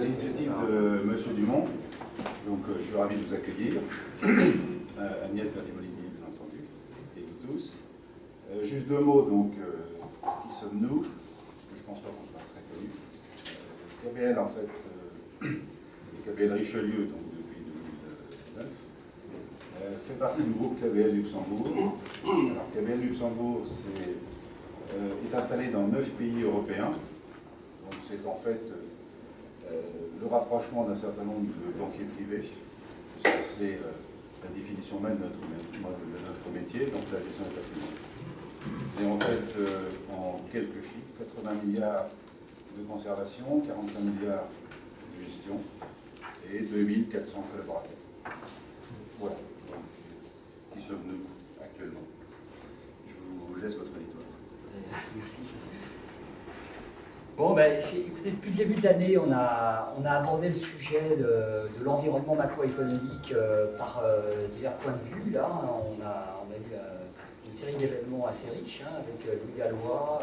l'initiative de Monsieur Dumont, donc je suis ravi de vous accueillir, Agnès Verdi-Molinier bien entendu, et vous tous. Juste deux mots, donc, qui sommes-nous? Parce que je ne pense pas qu'on soit très connus. KBL, en fait, et KBL Richelieu, donc depuis 2009, fait partie du groupe KBL Luxembourg. Alors KBL Luxembourg est installé dans 9 pays européens. Donc c'est en fait le rapprochement d'un certain nombre de banquiers privés, parce que c'est la définition même de notre métier, donc la gestion des patrimoines. C'est en fait, en quelques chiffres, 80 milliards de conservation, 45 milliards de gestion et 2400 collaborateurs. Voilà. Donc, qui sommes-nous actuellement? Je vous laisse votre éditoire. Merci. Bon, ben, écoutez, depuis le début de l'année, on a abordé le sujet de l'environnement macroéconomique par divers points de vue. Là, on a eu une série d'événements assez riches, hein, avec Louis Gallois,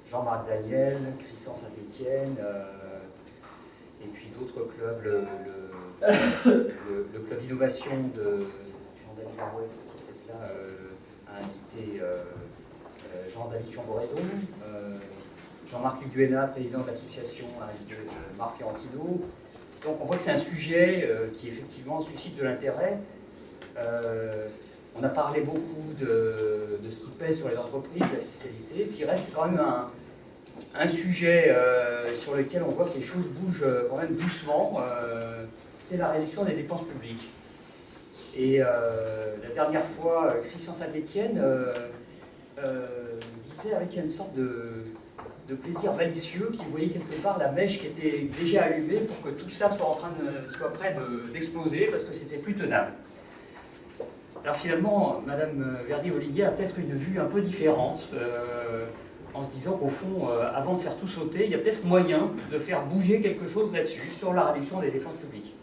Jean-Marc Daniel, Christian Saint-Etienne, et puis d'autres clubs, le club d'innovation de Jean-David Barouet, qui était là, a invité Jean-David Chamboredon, Jean-Marc Liduena, président de l'association, a invité Marc Fiorentino. Donc on voit que c'est un sujet qui effectivement suscite de l'intérêt. On a parlé beaucoup de ce qui pèse sur les entreprises, la fiscalité, puis il reste quand même un sujet sur lequel on voit que les choses bougent quand même doucement, c'est la réduction des dépenses publiques. Et la dernière fois, Christian Saint-Etienne disait avec une sorte de plaisir malicieux qu'il voyait quelque part la mèche qui était déjà allumée pour que tout ça soit prêt d'exploser parce que c'était plus tenable. Alors finalement, Madame Verdi-Molinier a peut-être une vue un peu différente, en se disant qu'au fond, avant de faire tout sauter, il y a peut-être moyen de faire bouger quelque chose là-dessus, sur la réduction des dépenses publiques.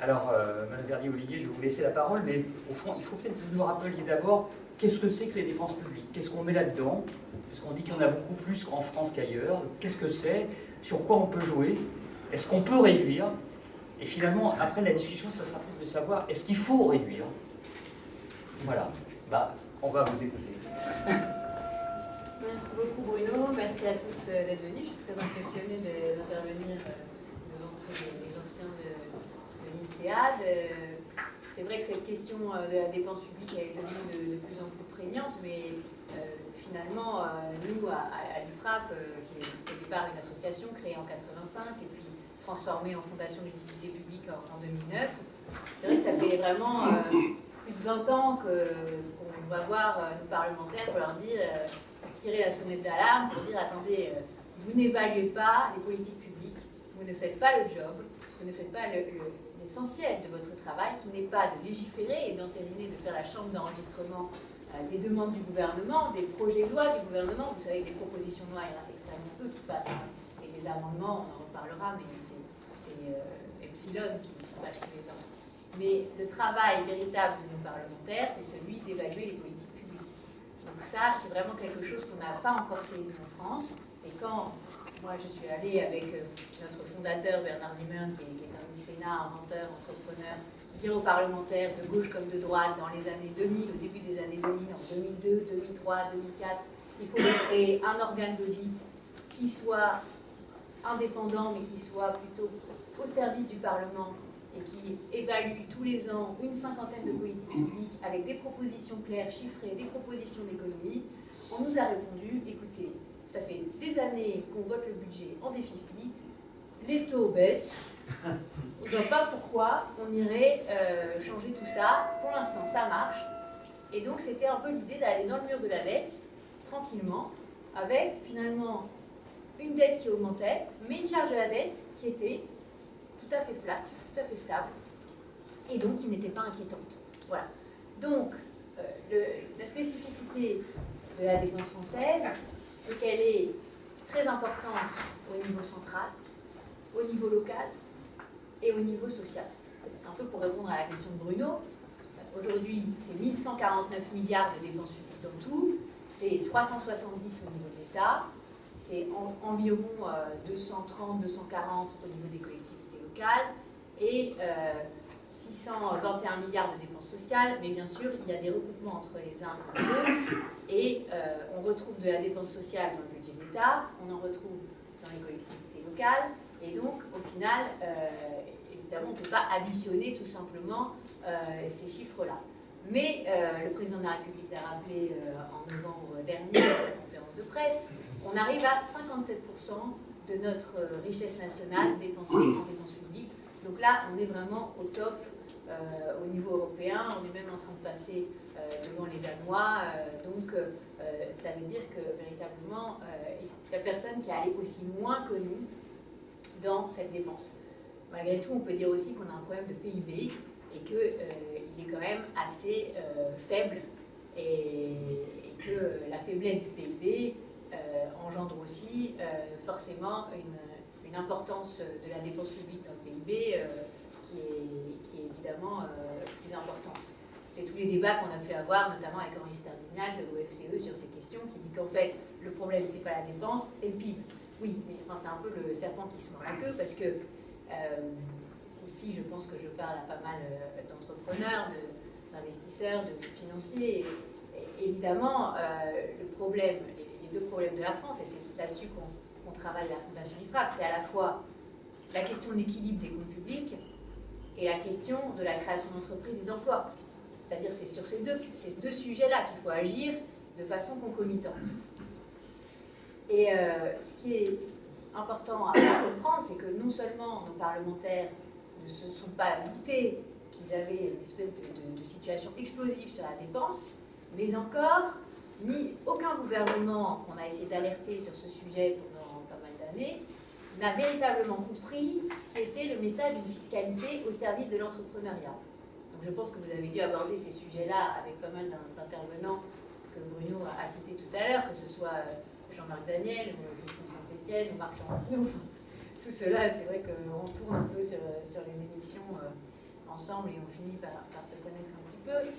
Alors, Madame Verdi-Molinier, je vais vous laisser la parole, mais au fond, il faut peut-être que vous nous rappeliez d'abord qu'est-ce que c'est que les dépenses publiques, qu'est-ce qu'on met là-dedans, parce qu'on dit qu'il y en a beaucoup plus en France qu'ailleurs, qu'est-ce que c'est, sur quoi on peut jouer, est-ce qu'on peut réduire, et finalement, après la discussion, ça sera peut-être de savoir, est-ce qu'il faut réduire? Voilà, on va vous écouter. Merci beaucoup Bruno, merci à tous d'être venus. Je suis très impressionnée d'intervenir devant tous les anciens de l'INSEAD. C'est vrai que cette question de la dépense publique est devenue de plus en plus prégnante, mais finalement, nous, à l'IFRAP, qui est au départ une association créée en 85 et puis transformée en fondation d'utilité publique en 2009, c'est vrai que ça fait vraiment plus de 20 ans qu'on va voir nos parlementaires pour leur dire... tirer la sonnette d'alarme pour dire attendez, vous n'évaluez pas les politiques publiques, vous ne faites pas le job, vous ne faites pas l'essentiel de votre travail qui n'est pas de légiférer et d'entériner, de faire la chambre d'enregistrement des demandes du gouvernement, des projets de loi du gouvernement. Vous savez que des propositions de loi, il y en a extrêmement peu qui passent, et des amendements, on en reparlera, mais c'est Epsilon qui passe tous les ans. Mais le travail véritable de nos parlementaires, c'est celui d'évaluer les politiques publiques. Donc ça, c'est vraiment quelque chose qu'on n'a pas encore saisi en France. Et quand moi je suis allée avec notre fondateur Bernard Zimmern, qui est un mécénat, inventeur, entrepreneur, dire aux parlementaires de gauche comme de droite dans les années 2000, au début des années 2000, en 2002, 2003, 2004, il faut créer un organe d'audit qui soit indépendant, mais qui soit plutôt au service du Parlement et qui évalue tous les ans une cinquantaine de politiques publiques avec des propositions claires, chiffrées, des propositions d'économie. On nous a répondu, écoutez, ça fait des années qu'on vote le budget en déficit, les taux baissent, on ne voit pas pourquoi on irait changer tout ça. Pour l'instant, ça marche. Et donc, c'était un peu l'idée d'aller dans le mur de la dette, tranquillement, avec finalement une dette qui augmentait, mais une charge de la dette qui était tout à fait flat, tout à fait stable, et donc qui n'était pas inquiétante. Voilà. Donc, la spécificité de la dépense française, c'est qu'elle est très importante au niveau central, au niveau local et au niveau social. C'est un peu pour répondre à la question de Bruno. Aujourd'hui, c'est 1149 milliards de dépenses publiques en tout, c'est 370 au niveau de l'État, c'est environ 230, 240 au niveau des collectivités locales et 621 milliards de dépenses sociales, mais bien sûr, il y a des recoupements entre les uns et les autres, et on retrouve de la dépense sociale dans le budget de l'État, on en retrouve dans les collectivités locales, et donc, au final, évidemment, on ne peut pas additionner tout simplement ces chiffres-là. Mais le président de la République l'a rappelé en novembre dernier à sa conférence de presse, on arrive à 57% de notre richesse nationale dépensée en dépenses publiques. Donc là, on est vraiment au top au niveau européen, on est même en train de passer devant les Danois, donc ça veut dire que véritablement, il n'y a personne qui est allé aussi loin que nous dans cette dépense. Malgré tout, on peut dire aussi qu'on a un problème de PIB et qu'il est quand même assez faible et que la faiblesse du PIB engendre aussi forcément une importance de la dépense publique dans le PIB qui est évidemment plus importante. C'est tous les débats qu'on a pu avoir, notamment avec Henri Sterdinal de l'OFCE sur ces questions, qui dit qu'en fait, le problème, c'est pas la dépense, c'est le PIB. Oui, mais enfin, c'est un peu le serpent qui se mord la queue, parce que ici, je pense que je parle à pas mal d'entrepreneurs, d'investisseurs, de financiers. Et évidemment, le problème, les deux problèmes de la France, et c'est là-dessus qu'on travaille à la Fondation IFRAP, c'est à la fois la question de l'équilibre des comptes publics et la question de la création d'entreprises et d'emplois. C'est-à-dire c'est sur ces deux sujets-là qu'il faut agir de façon concomitante. Et ce qui est important à comprendre, c'est que non seulement nos parlementaires ne se sont pas doutés qu'ils avaient une espèce de situation explosive sur la dépense, mais encore, aucun gouvernement qu'on a essayé d'alerter sur ce sujet pendant pas mal d'années n'a véritablement compris ce qui était le message d'une fiscalité au service de l'entrepreneuriat. Donc je pense que vous avez dû aborder ces sujets-là avec pas mal d'intervenants que Bruno a cités tout à l'heure, que ce soit Jean-Marc Daniel, ou Christian Saint-Etienne, ou Marc Charantino. Enfin, tout cela, c'est vrai qu'on tourne un peu sur les émissions ensemble et on finit par se connaître un petit peu.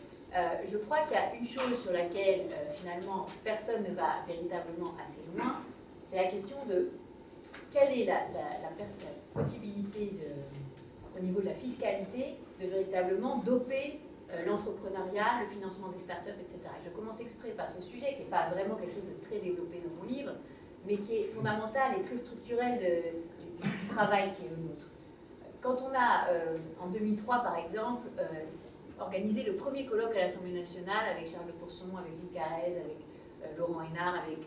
Je crois qu'il y a une chose sur laquelle, finalement, personne ne va véritablement assez loin, c'est la question de quelle est la possibilité au niveau de la fiscalité de véritablement doper l'entrepreneuriat, le financement des startups, etc. Et je commence exprès par ce sujet qui n'est pas vraiment quelque chose de très développé dans mon livre, mais qui est fondamental et très structurel du travail qui est le nôtre. Quand on a, en 2003 par exemple, organisé le premier colloque à l'Assemblée nationale avec Charles Courson, avec Gilles Carrez, avec Laurent Hénard, avec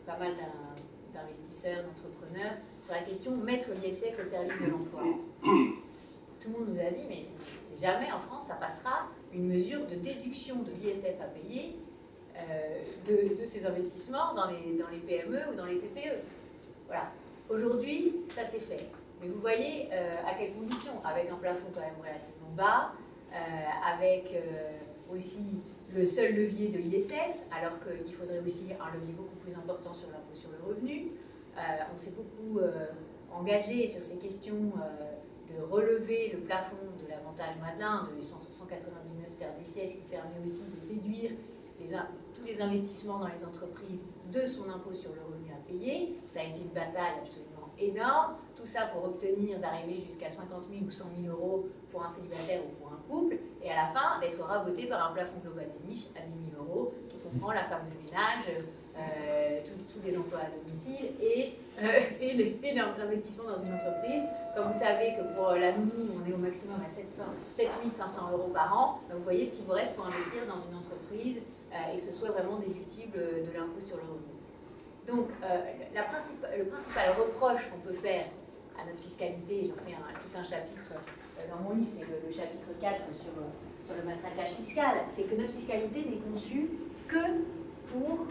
pas mal d'investisseurs, d'entrepreneurs, sur la question de mettre l'ISF au service de l'emploi. Tout le monde nous a dit, mais jamais en France ça passera une mesure de déduction de l'ISF à payer de ces investissements dans les PME ou dans les TPE. Voilà. Aujourd'hui, ça s'est fait. Mais vous voyez à quelles conditions? Avec un plafond quand même relativement bas, avec aussi le seul levier de l'ISF, alors qu'il faudrait aussi un levier beaucoup plus important sur l'impôt sur le revenu. On s'est beaucoup engagé sur ces questions de relever le plafond de l'avantage Madelin de 199 TRDCS qui permet aussi de déduire tous les investissements dans les entreprises de son impôt sur le revenu à payer. Ça a été une bataille absolument énorme. Tout ça pour obtenir d'arriver jusqu'à 50 000 ou 100 000 euros pour un célibataire ou pour un couple. Et à la fin, d'être raboté par un plafond global des niches à 10 000 euros qui comprend la femme de ménage, tous les emplois à domicile et l'investissement dans une entreprise. Comme vous savez que pour la nounou, on est au maximum à 7 500 euros par an, vous voyez ce qu'il vous reste pour investir dans une entreprise et que ce soit vraiment déductible de l'impôt sur le revenu. Donc, le principal reproche qu'on peut faire à notre fiscalité, j'en fais tout un chapitre dans mon livre, c'est le chapitre 4 sur le matraquage fiscal, c'est que notre fiscalité n'est conçue que pour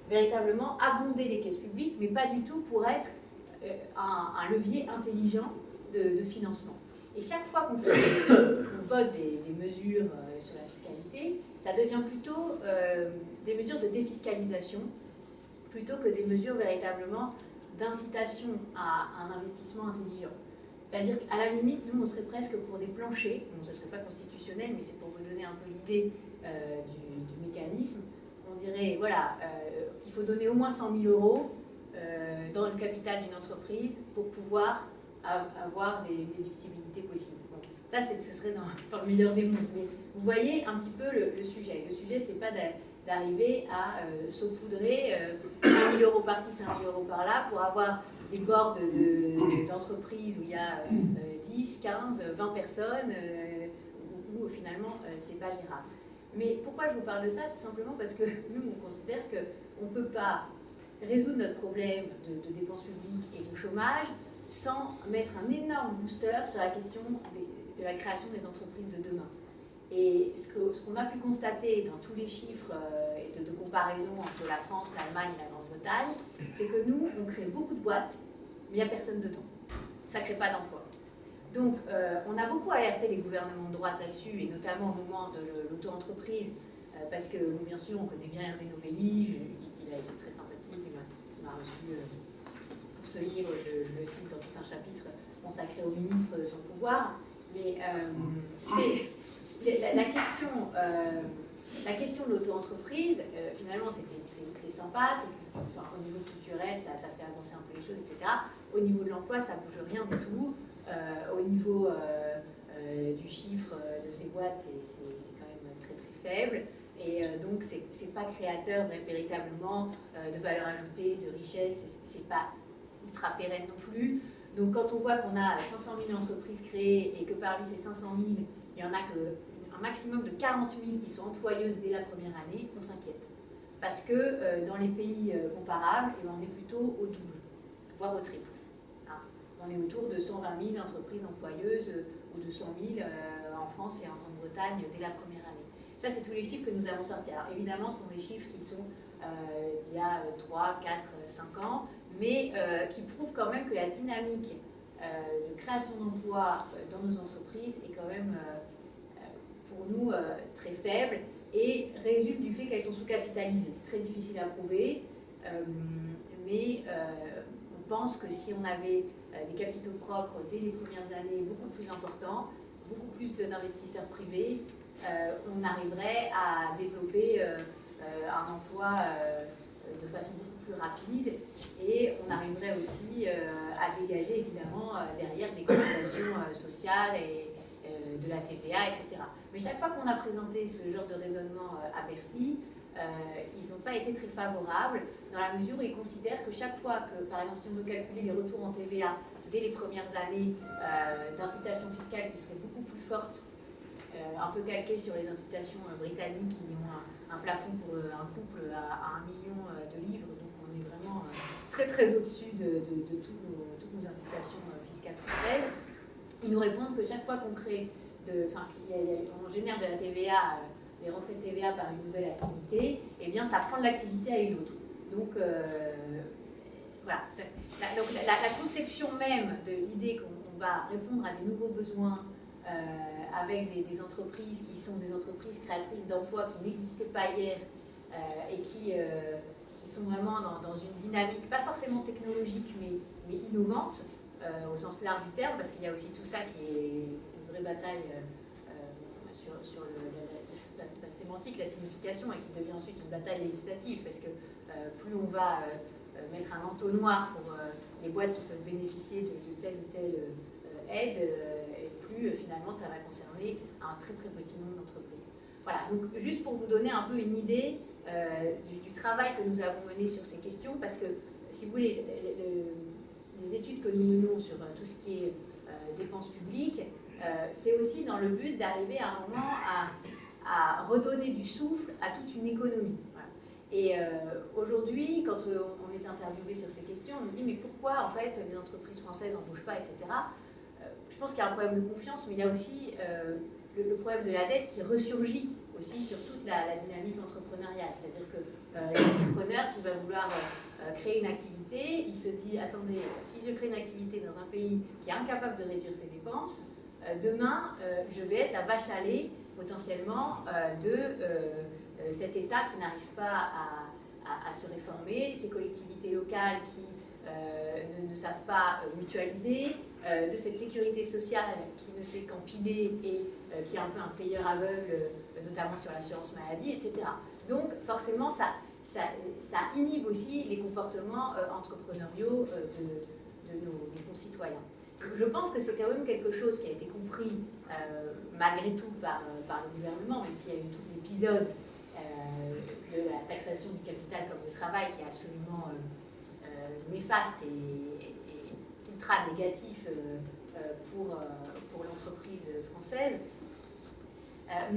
véritablement abonder les caisses publiques, mais pas du tout pour être un levier intelligent de financement. Et chaque fois qu'on vote des mesures sur la fiscalité, ça devient plutôt des mesures de défiscalisation, plutôt que des mesures véritablement d'incitation à un investissement intelligent. C'est-à-dire qu'à la limite, nous, on serait presque pour des planchers, bon, ce ne serait pas constitutionnel, mais c'est pour vous donner un peu l'idée du mécanisme. On dirait, voilà, il faut donner au moins 100 000 euros dans le capital d'une entreprise pour pouvoir avoir des déductibilités possibles. Bon, ça, ce serait dans le meilleur des mondes. Mais vous voyez un petit peu le sujet. Le sujet, c'est pas d'arriver à saupoudrer 5 000 € par-ci, 5 000 € par-là pour avoir des boards d'entreprises où il y a 10, 15, 20 personnes où finalement c'est pas gérable. Mais pourquoi je vous parle de ça? C'est simplement parce que nous, on considère qu'on ne peut pas résoudre notre problème de dépenses publiques et de chômage sans mettre un énorme booster sur la question de la création des entreprises de demain. Et ce qu'on a pu constater dans tous les chiffres de comparaison entre la France, l'Allemagne et la Grande-Bretagne, c'est que nous, on crée beaucoup de boîtes, mais il n'y a personne dedans. Ça ne crée pas d'emploi. Donc, on a beaucoup alerté les gouvernements de droite là-dessus, et notamment au moment de l'auto-entreprise, parce que, bien sûr, on connaît bien Hervé Novelli, il a été très sympathique, il m'a reçu pour ce livre, je le cite dans tout un chapitre consacré au ministre sans pouvoir, mais la question de l'auto-entreprise, finalement, c'est sympa, au niveau culturel, ça fait avancer un peu les choses, etc. Au niveau de l'emploi, ça ne bouge rien du tout. Au niveau du chiffre de ces boîtes, c'est quand même très très faible. Et donc, c'est pas créateur véritablement de valeur ajoutée, de richesse, c'est pas ultra pérenne non plus. Donc, quand on voit qu'on a 500 000 entreprises créées et que parmi ces 500 000, il y en a un maximum de 40 000 qui sont employeuses dès la première année, on s'inquiète. Parce que dans les pays comparables, on est plutôt au double, voire au triple. Hein. On est autour de 120 000 entreprises employeuses ou de 100 000 en France et en Grande-Bretagne dès la première année. Ça, c'est tous les chiffres que nous avons sortis. Alors évidemment, ce sont des chiffres qui sont d'il y a 3, 4, 5 ans, mais qui prouvent quand même que la dynamique de création d'emplois dans nos entreprises est quand même, pour nous, très faible et résulte du fait qu'elles sont sous-capitalisées. Très difficile à prouver, mais on pense que si on avait des capitaux propres dès les premières années beaucoup plus importants, beaucoup plus d'investisseurs privés, on arriverait à développer un emploi de façon beaucoup plus rapide et on arriverait aussi à dégager évidemment derrière des cotisations sociales et de la TVA, etc. Mais chaque fois qu'on a présenté ce genre de raisonnement à Bercy, ils n'ont pas été très favorables dans la mesure où ils considèrent que chaque fois que, par exemple, si on veut calculer les retours en TVA dès les premières années d'incitation fiscale qui seraient beaucoup plus fortes, un peu calquées sur les incitations britanniques qui ont un plafond pour un couple à 1 million de livres, donc on est vraiment très très au-dessus de toutes nos incitations fiscales françaises. Ils nous répondent que chaque fois qu'on crée, on génère de la TVA, les rentrées de TVA par une nouvelle activité, eh bien ça prend de l'activité à une autre. Donc voilà, donc la conception même de l'idée qu'on va répondre à des nouveaux besoins avec des entreprises qui sont des entreprises créatrices d'emplois qui n'existaient pas hier et qui sont vraiment dans une dynamique, pas forcément technologique, mais innovante, au sens large du terme, parce qu'il y a aussi tout ça qui est une vraie bataille sur la sémantique, la signification, et qui devient ensuite une bataille législative, parce que plus on va mettre un entonnoir pour les boîtes qui peuvent bénéficier de telle ou telle aide, et plus finalement ça va concerner un très très petit nombre d'entreprises. Voilà, donc juste pour vous donner un peu une idée du travail que nous avons mené sur ces questions, parce que si vous voulez, les études que nous menons sur tout ce qui est dépenses publiques, c'est aussi dans le but d'arriver à un moment à redonner du souffle à toute une économie. Voilà. Et aujourd'hui, quand on est interviewé sur ces questions, on nous dit mais pourquoi en fait les entreprises françaises n'embauchent pas, etc. Je pense qu'il y a un problème de confiance, mais il y a aussi le problème de la dette qui ressurgit aussi sur toute la dynamique entrepreneuriale. C'est-à-dire que l'entrepreneur qui va vouloir créer une activité, il se dit, attendez, si je crée une activité dans un pays qui est incapable de réduire ses dépenses, demain, je vais être la vache à lait potentiellement de cet État qui n'arrive pas à se réformer, ces collectivités locales qui ne savent pas mutualiser, de cette sécurité sociale qui ne sait qu'empiler et qui est un peu un payeur aveugle, notamment sur l'assurance maladie, etc. Donc forcément, ça ça inhibe aussi les comportements entrepreneuriaux de nos concitoyens. Donc, je pense que c'est quand même quelque chose qui a été compris malgré tout par le gouvernement, même s'il y a eu tout l'épisode de la taxation du capital comme le travail qui est absolument néfaste et ultra négatif pour l'entreprise française.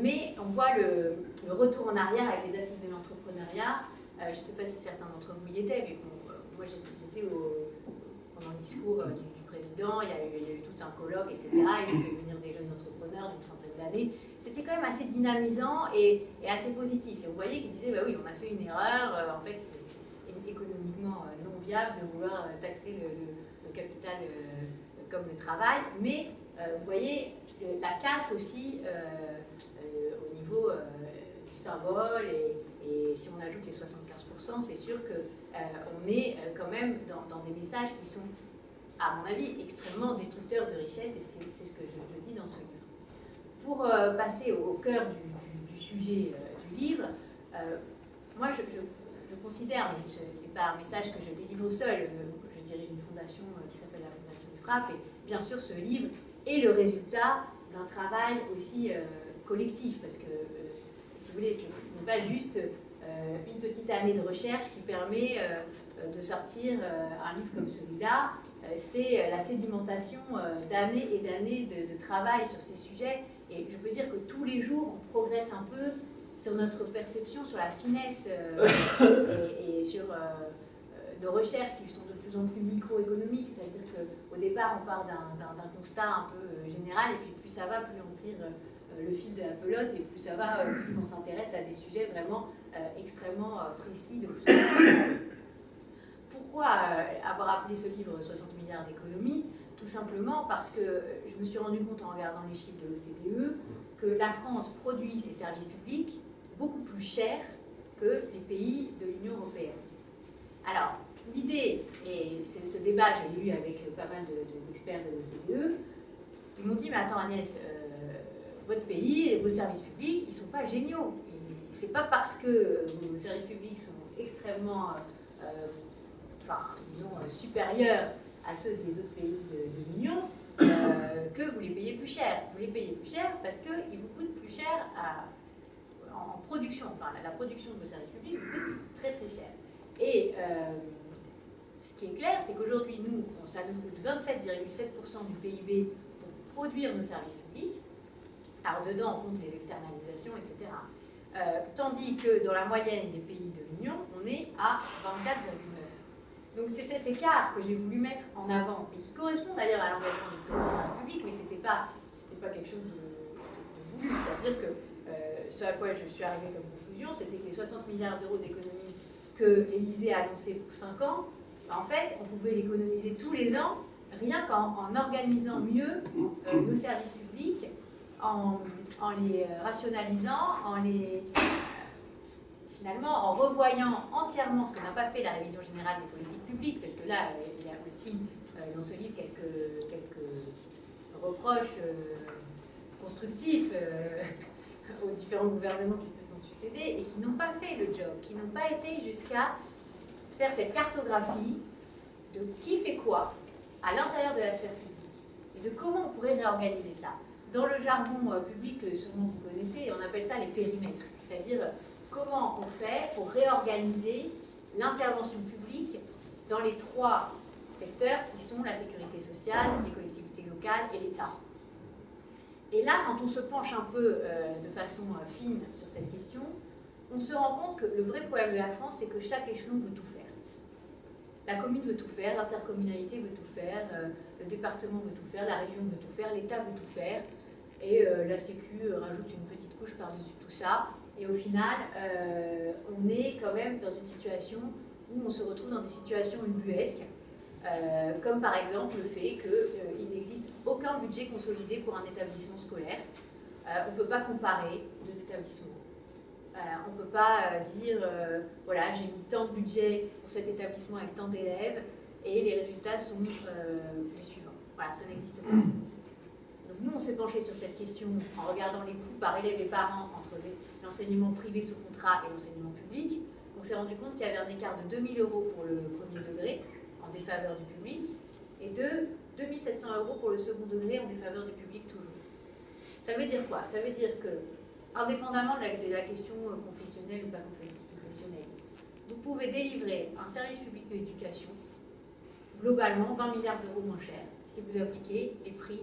Mais on voit le retour en arrière avec les assises de l'entrepreneuriat. Je ne sais pas si certains d'entre vous y étaient, mais bon, moi j'étais pendant le discours du président, il y a eu tout un colloque, etc. Ils ont fait venir des jeunes entrepreneurs d'une trentaine d'années. C'était quand même assez dynamisant et assez positif. Et on voyait qu'ils disaient, bah oui, on a fait une erreur, en fait c'est économiquement non viable de vouloir taxer le capital comme le travail, mais vous voyez la casse aussi au niveau du symbole et si on ajoute les 75%, c'est sûr qu'on est quand même dans des messages qui sont, à mon avis, extrêmement destructeurs de richesse et c'est ce que je dis dans ce livre. Pour passer au cœur du sujet du livre, moi je considère, mais ce n'est pas un message que je délivre seul, je dirige une fondation qui s'appelle la Fondation du Frappe, et bien sûr ce livre est le résultat d'un travail aussi collectif, parce que, si vous voulez, ce n'est pas juste une petite année de recherche qui permet de sortir un livre comme celui-là, c'est la sédimentation d'années et d'années de travail sur ces sujets, et je peux dire que tous les jours on progresse un peu sur notre perception, sur la finesse et sur nos recherches qui sont de plus en plus microéconomiques, c'est-à-dire qu'au départ on part d'un constat un peu général et puis plus ça va, plus on tire le fil de la pelote et plus ça va, plus on s'intéresse à des sujets vraiment extrêmement précis, de plus en plus précis. Pourquoi avoir appelé ce livre 60 milliards d'économies? Tout simplement parce que je me suis rendu compte en regardant les chiffres de l'OCDE que la France produit ses services publics beaucoup plus cher que les pays de l'Union européenne. Alors, l'idée, et ce débat, je l'ai eu avec pas mal d'experts de l'OCDE, ils m'ont dit, mais attends Agnès, votre pays et vos services publics, ils ne sont pas géniaux. Ce n'est pas parce que vos services publics sont extrêmement, disons, supérieurs à ceux des autres pays de l'Union que vous les payez plus cher. Vous les payez plus cher parce qu'ils vous coûtent plus cher en production. Enfin, la production de vos services publics vous coûte très très cher. Et ce qui est clair, c'est qu'aujourd'hui, nous, ça nous coûte 27,7% du PIB pour produire nos services publics. Alors dedans, on compte les externalisations, etc. Tandis que dans la moyenne des pays de l'Union, on est à 24,9%. Donc c'est cet écart que j'ai voulu mettre en avant et qui correspond d'ailleurs à l'engagement du président de la République, mais c'était pas quelque chose de voulu. C'est-à-dire que ce à quoi je suis arrivée comme conclusion, c'était que les 60 milliards d'euros d'économie que l'Élysée a annoncé pour 5 ans, en fait, on pouvait l'économiser tous les ans, rien qu'en organisant mieux nos services publics, en les rationalisant, finalement, en revoyant entièrement ce que n'a pas fait la révision générale des politiques publiques, parce que là, il y a aussi dans ce livre quelques reproches constructifs aux différents gouvernements qui se sont succédés et qui n'ont pas fait le job, qui n'ont pas été jusqu'à faire cette cartographie de qui fait quoi à l'intérieur de la sphère publique et de comment on pourrait réorganiser ça. Dans le jargon public que sûrement vous connaissez, on appelle ça les périmètres, c'est-à-dire comment on fait pour réorganiser l'intervention publique dans les 3 secteurs qui sont la sécurité sociale, les collectivités locales et l'État. Et là, quand on se penche un peu de façon fine sur cette question, on se rend compte que le vrai problème de la France, c'est que chaque échelon veut tout faire. La commune veut tout faire, l'intercommunalité veut tout faire, le département veut tout faire, la région veut tout faire, l'État veut tout faire, et la Sécu rajoute une petite couche par-dessus tout ça. Et au final, on est quand même dans une situation où on se retrouve dans des situations ubuesques, comme par exemple le fait qu'il n'existe aucun budget consolidé pour un établissement scolaire. On ne peut pas comparer 2 établissements. On ne peut pas dire, voilà, j'ai mis tant de budget pour cet établissement avec tant d'élèves, et les résultats sont les suivants. Voilà, ça n'existe pas. Donc nous, on s'est penché sur cette question en regardant les coûts par élève et parents entre l'enseignement privé sous contrat et l'enseignement public. on s'est rendu compte qu'il y avait un écart de 2 000 € pour le premier degré, en défaveur du public, et de 2 700 € pour le second degré, en défaveur du public toujours. Ça veut dire quoi? Ça veut dire que, indépendamment de la question confessionnelle ou pas confessionnelle, vous pouvez délivrer un service public de l'éducation, globalement 20 milliards d'euros moins cher, si vous appliquez les prix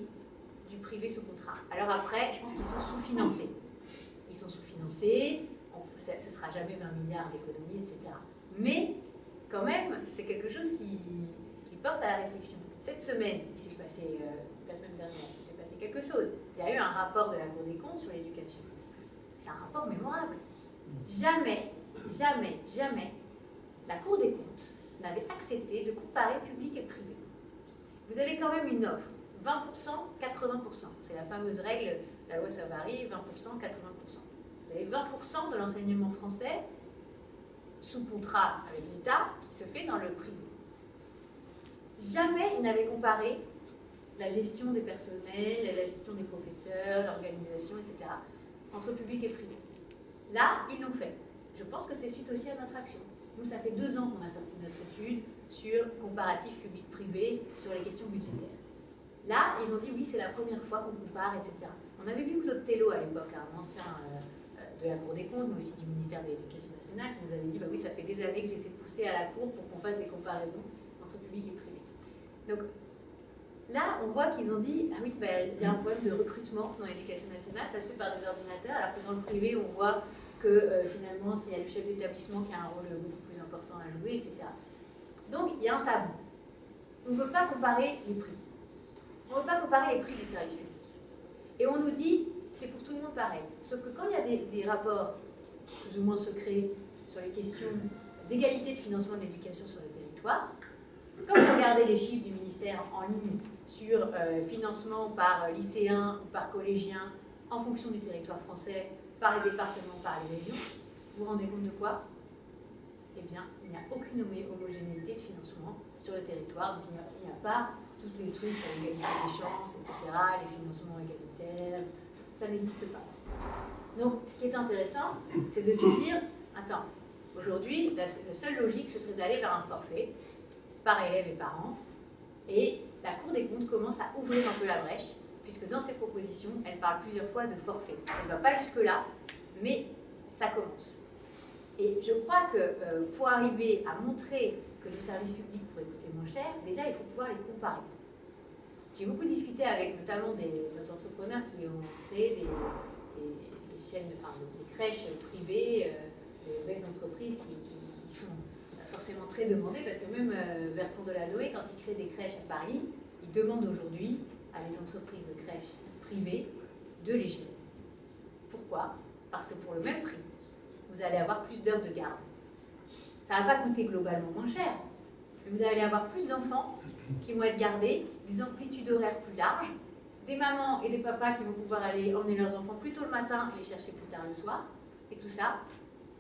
du privé sous contrat. Alors après, je pense qu'ils sont sous-financés. Ils sont sous-financés, ce ne sera jamais 20 milliards d'économies, etc. Mais, quand même, c'est quelque chose qui porte à la réflexion. Cette semaine, il s'est passé, la semaine dernière, il s'est passé quelque chose. Il y a eu un rapport de la Cour des comptes sur l'éducation. C'est un rapport mémorable. Jamais, jamais, jamais, la Cour des comptes n'avait accepté de comparer public et privé. Vous avez quand même une offre, 20%, 80%. C'est la fameuse règle, la loi Savary, 20%, 80%. Vous avez 20% de l'enseignement français sous contrat avec l'État qui se fait dans le privé. Jamais ils n'avaient comparé la gestion des personnels, la gestion des professeurs, l'organisation, etc., entre public et privé. Là, ils l'ont fait. Je pense que c'est suite aussi à notre action. Nous, ça fait 2 ans qu'on a sorti notre étude sur comparatif public-privé, sur les questions budgétaires. Là, ils ont dit oui, c'est la première fois qu'on compare, etc. On avait vu Claude Tello à l'époque, un ancien de la Cour des comptes, mais aussi du ministère de l'Éducation nationale, qui nous avait dit bah oui, ça fait des années que j'essaie de pousser à la Cour pour qu'on fasse des comparaisons entre public et privé. Donc là, on voit qu'ils ont dit ah oui, il y a un problème de recrutement dans l'Éducation nationale, ça se fait par des ordinateurs, alors que dans le privé, on voit que finalement, il y a le chef d'établissement qui a un rôle beaucoup plus important à jouer, etc. Donc, il y a un tabou. On ne peut pas comparer les prix. On ne peut pas comparer les prix du service public. Et on nous dit, c'est pour tout le monde pareil. Sauf que quand il y a des rapports plus ou moins secrets sur les questions d'égalité de financement de l'éducation sur le territoire, quand vous regardez les chiffres du ministère en ligne sur financement par lycéen ou par collégien en fonction du territoire français, par les départements, par les régions, vous vous rendez compte de quoi? Eh bien, il n'y a aucune homogénéité de financement sur le territoire, donc il n'y a pas tous les trucs sur l'égalité des chances, etc., les financements égalitaires, ça n'existe pas. Donc, ce qui est intéressant, c'est de se dire, attends, aujourd'hui, la seule logique, ce serait d'aller vers un forfait, par élève et par an, et la Cour des comptes commence à ouvrir un peu la brèche, puisque dans ses propositions, elle parle plusieurs fois de forfait. Elle ne va pas jusque-là, mais ça commence. Et je crois que pour arriver à montrer que nos services publics pourraient coûter moins cher, déjà, il faut pouvoir les comparer. J'ai beaucoup discuté avec notamment des entrepreneurs qui ont créé des chaînes, des crèches privées, des belles entreprises qui sont forcément très demandées, parce que même Bertrand Delanoë, quand il crée des crèches à Paris, il demande aujourd'hui à les entreprises de crèches privées de les gérer. Pourquoi? Parce que pour le même prix, vous allez avoir plus d'heures de garde. Ça ne va pas coûter globalement moins cher, mais vous allez avoir plus d'enfants qui vont être gardés, des amplitudes horaires plus larges, des mamans et des papas qui vont pouvoir aller emmener leurs enfants plus tôt le matin et les chercher plus tard le soir, et tout ça,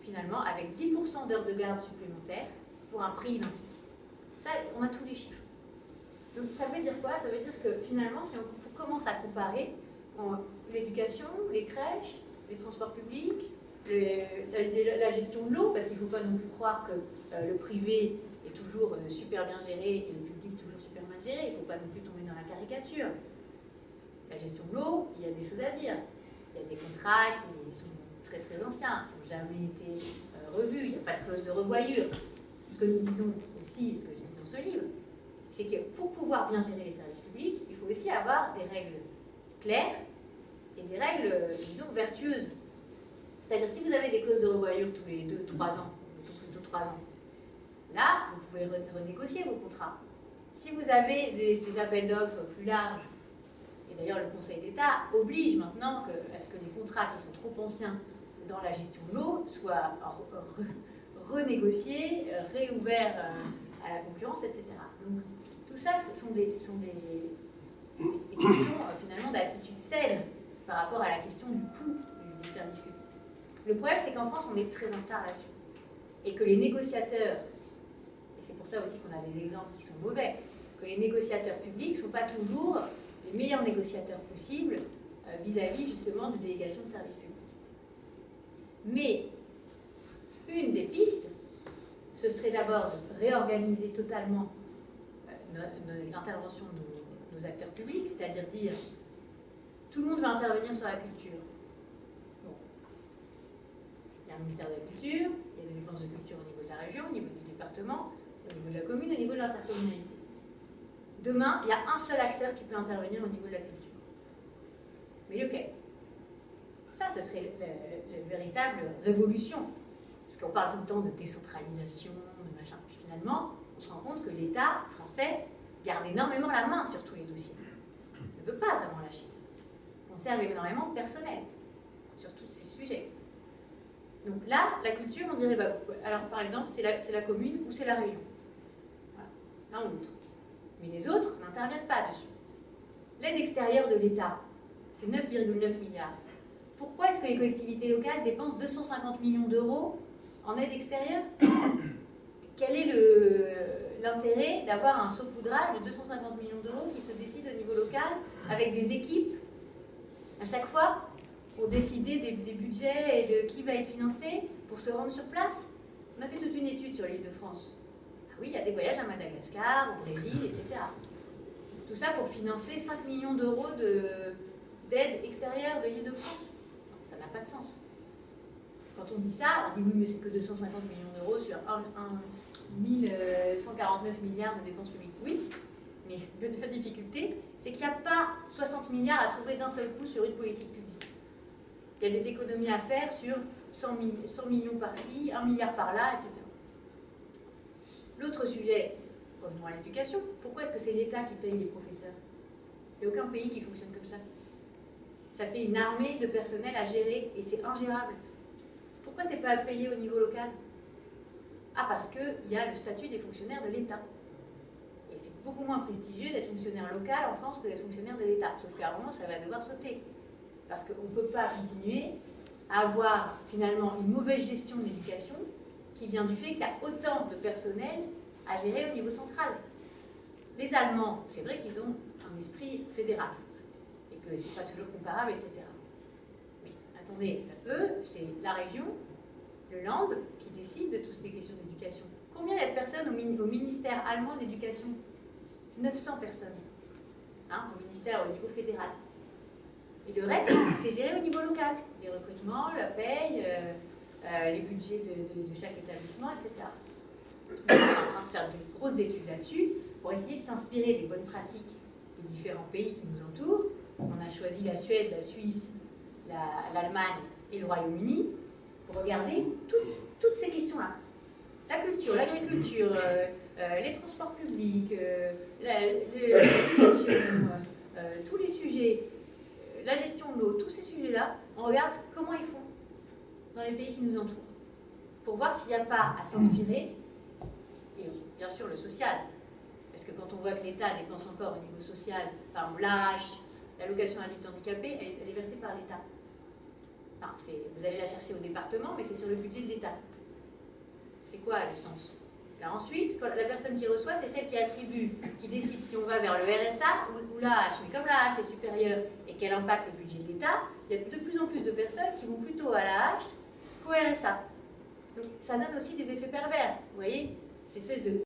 finalement, avec 10% d'heures de garde supplémentaires pour un prix identique. Ça, on a tous les chiffres. Donc ça veut dire quoi? Ça veut dire que finalement, si on commence à comparer l'éducation, les crèches, les transports publics, la gestion de l'eau, parce qu'il ne faut pas non plus croire que le privé est toujours super bien géré et le public toujours super mal géré. Il ne faut pas non plus tomber dans la caricature. La gestion de l'eau, il y a des choses à dire. Il y a des contrats qui sont très très anciens, qui n'ont jamais été revus. Il n'y a pas de clause de revoyure. Ce que nous disons aussi, ce que je dis dans ce livre, c'est que pour pouvoir bien gérer les services publics, il faut aussi avoir des règles claires et des règles, disons, vertueuses. C'est-à-dire, si vous avez des clauses de revoyure tous les 2-3 ans, plutôt 3 ans, là, vous pouvez renégocier vos contrats. Si vous avez des appels d'offres plus larges, et d'ailleurs le Conseil d'État oblige maintenant à ce que les contrats qui sont trop anciens dans la gestion de l'eau soient renégociés, réouverts à la concurrence, etc. Donc, tout ça, ce sont des questions finalement d'attitude saine par rapport à la question du coût du service public. Le problème, c'est qu'en France, on est très en retard là-dessus. Et que les négociateurs, et c'est pour ça aussi qu'on a des exemples qui sont mauvais, que les négociateurs publics ne sont pas toujours les meilleurs négociateurs possibles vis-à-vis justement des délégations de services publics. Mais une des pistes, ce serait d'abord de réorganiser totalement l'intervention de nos acteurs publics, c'est-à-dire dire tout le monde va intervenir sur la culture. Bon. Il y a un ministère de la Culture, il y a des dépenses de culture au niveau de la région, au niveau du département, au niveau de la commune, au niveau de l'intercommunalité. Demain, il y a un seul acteur qui peut intervenir au niveau de la culture. Mais lequel? Ça, ce serait la véritable révolution. Parce qu'on parle tout le temps de décentralisation, de machin. Puis finalement, on se rend compte que l'État français garde énormément la main sur tous les dossiers. Il ne veut pas vraiment lâcher. Il conserve énormément de personnel sur tous ces sujets. Donc là, la culture, on dirait, bah, alors par exemple, c'est la commune ou c'est la région. Voilà, l'un ou l'autre. Mais les autres n'interviennent pas dessus. L'aide extérieure de l'État, c'est 9,9 milliards. Pourquoi est-ce que les collectivités locales dépensent 250 millions d'euros en aide extérieure? Quel est l'intérêt d'avoir un saupoudrage de 250 millions d'euros qui se décide au niveau local avec des équipes à chaque fois pour décider des budgets et de qui va être financé pour se rendre sur place? On a fait toute une étude sur l'Île-de-France. Ah oui, il y a des voyages à Madagascar, au Brésil, etc. Tout ça pour financer 5 millions d'euros d'aide extérieure de l'Île-de-France. Ça n'a pas de sens. Quand on dit ça, on dit oui, mais c'est que 250 millions d'euros sur 149 milliards de dépenses publiques. Oui, mais la difficulté, c'est qu'il n'y a pas 60 milliards à trouver d'un seul coup sur une politique publique. Il y a des économies à faire sur 100 millions par-ci, 1 milliard par-là, etc. L'autre sujet, revenons à l'éducation, pourquoi est-ce que c'est l'État qui paye les professeurs? Il n'y a aucun pays qui fonctionne comme ça. Ça fait une armée de personnel à gérer et c'est ingérable. Pourquoi c'est pas payé au niveau local? Ah, parce qu'il y a le statut des fonctionnaires de l'État. Et c'est beaucoup moins prestigieux d'être fonctionnaire local en France que d'être fonctionnaire de l'État. Sauf qu'à un moment, ça va devoir sauter. Parce qu'on ne peut pas continuer à avoir finalement une mauvaise gestion de l'éducation qui vient du fait qu'il y a autant de personnel à gérer au niveau central. Les Allemands, c'est vrai qu'ils ont un esprit fédéral et que c'est pas toujours comparable, etc. Mais attendez, eux, c'est la région, le Land, qui décide de toutes ces questions d'éducation. Combien il y a de personnes au ministère allemand de l'éducation? 900 personnes. Hein, au ministère au niveau fédéral. Et le reste, c'est géré au niveau local. Les recrutements, la paye, les budgets de chaque établissement, etc. On est en train de faire de grosses études là-dessus pour essayer de s'inspirer des bonnes pratiques des différents pays qui nous entourent. On a choisi la Suède, la Suisse, l'Allemagne et le Royaume-Uni pour regarder toutes ces questions-là. La culture, l'agriculture, les transports publics, l'éducation, tous les sujets, la gestion de l'eau, tous ces sujets-là, on regarde comment ils font dans les pays qui nous entourent pour voir s'il n'y a pas à s'inspirer, et bien sûr le social, parce que quand on voit que l'État dépense encore au niveau social, par exemple l'AH, l'allocation adulte handicapé, elle est versée par l'État. Enfin, vous allez la chercher au département, mais c'est sur le budget de l'État. C'est quoi le sens? Là, ensuite, quand la personne qui reçoit, c'est celle qui attribue, qui décide si on va vers le RSA ou l'AH. Mais comme l'AH est supérieure et qu'elle impacte le budget de l'État, il y a de plus en plus de personnes qui vont plutôt à l'AH qu'au RSA. Donc ça donne aussi des effets pervers, vous voyez? Cette espèce de